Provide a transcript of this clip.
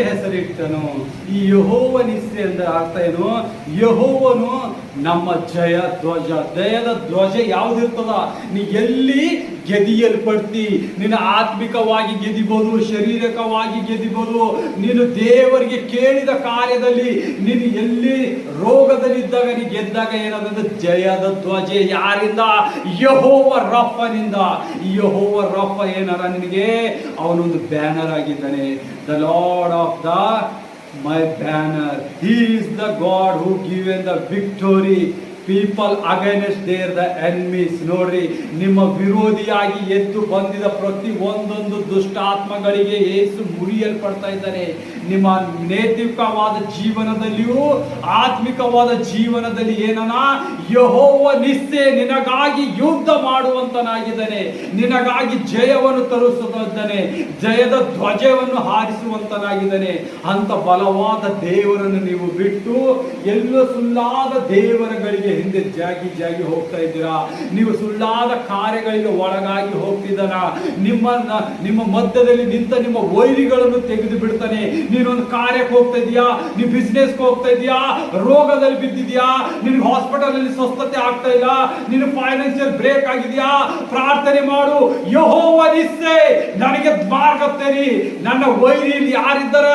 ಹೆಸರಿಟ್ಟನು. ಈ ಯೆಹೋವನಿಸ್ಸೆ ಎಂದ ಅರ್ಥ ಏನು? ಯೆಹೋವನು ನಮ್ಮ ಜಯ ಧ್ವಜ. ಜಯದ ಧ್ವಜ ಯಾವ್ದಿರ್ತದ? ನೀ ಎಲ್ಲಿ ಗೆದಿಯಲ್ಪಡ್ತಿ, ನಿನ್ನ ಆತ್ಮಿಕವಾಗಿ ಗೆದಿಬಹುದು, ಶಾರೀರಿಕವಾಗಿ ಗೆದಿಬಹುದು. ನೀನು ದೇವರಿಗೆ ಕೇಳಿದ ಕಾರ್ಯದಲ್ಲಿ, ನೀನು ಎಲ್ಲಿ ರೋಗದಲ್ಲಿದ್ದಾಗ ನೀ ಗೆದ್ದಾಗ ಏನಾದ ಜಯದ ಧ್ವಜ. ಯಾರಿಂದ? ಯೆಹೋವ ರಫನಿಂದ. ಈ ಯೆಹೋವ ರಫ ಏನಾರ ನಿನಗೆ ಅವನೊಂದು ಬ್ಯಾನರ್ ಆಗಿದ್ದಾನೆ. The lord of the my banner. He is the God who given the victory. People against the enemies. ನೋಡ್ರಿ, ನಿಮ್ಮ ವಿರೋಧಿಯಾಗಿ ಎದ್ದು ಬಂದಿದ ಪ್ರತಿ ಒಂದೊಂದು ದುಷ್ಟಾತ್ಮಗಳಿಗೆ ಯೇಸು ಮುರಿಯಲ್ಪಡ್ತಾ ಇದ್ದಾನೆ. ನಿಮ್ಮ ನೈತಿಕವಾದ ಜೀವನದಲ್ಲಿಯೂ ಆತ್ಮಿಕವಾದ ಜೀವನದಲ್ಲಿ ಏನನ ಯೆಹೋವನಿಸ್ಸೆ ನಿನಗಾಗಿ ಯುದ್ಧ ಮಾಡುವಂತನಾಗಿದ್ದಾನೆ, ನಿನಗಾಗಿ ಜಯವನ್ನು ತರಿಸುತ್ತಿದ್ದಾನೆ, ಜಯದ ಧ್ವಜವನ್ನು ಹಾರಿಸುವಂತನಾಗಿದ್ದಾನೆ. ಅಂತ ಬಲವಾದ ದೇವರನ್ನು ನೀವು ಬಿಟ್ಟು ಎಲ್ಲೋ ಸುಳ್ಳಾದ ದೇವರಗಳಿಗೆ ಹಿಂದೆ ಜಾಗಿ ಹೋಗ್ತಾ ಇದ್ದೀರಾ. ನೀವು ಸುಳ್ಳಾದ ಕಾರ್ಯಗಳಿಗೆ ಒಳಗಾಗಿ ಹೋಗ್ತಿದ್ದಾನ. ನಿಮ್ಮ ಮಧ್ಯದಲ್ಲಿ ನಿಂತ ನಿಮ್ಮ ವೈರಿಗಳನ್ನು ತೆಗೆದು ಬಿಡ್ತಾನೆ. ನೀನೊಂದು ಕಾರ್ಯಕ್ಕೆ ಹೋಗ್ತಾ ಇದೀಯಾ, ನೀವು ಬಿಸ್ನೆಸ್ಗೆ ಹೋಗ್ತಾ ಇದೀಯಾ, ರೋಗದಲ್ಲಿ ಬಿದ್ದಿದ್ಯಾ, ನಿನ್ಗೆ ಹಾಸ್ಪಿಟಲ್ ಅಲ್ಲಿ ಸ್ವಸ್ಥತೆ ಆಗ್ತಾ ಇಲ್ಲ, ನೀನು ಫೈನಾನ್ಷಿಯಲ್ ಬ್ರೇಕ್ ಆಗಿದ್ಯಾ, ಪ್ರಾರ್ಥನೆ ಮಾಡು. ಯೆಹೋವನಿಸ್ಸೆ ನನಗೆ ಮಾರ್ಗ ತೆರಿ. ನನ್ನ ವೈರಿಯಲ್ಲಿ ಯಾರಿದ್ದಾರ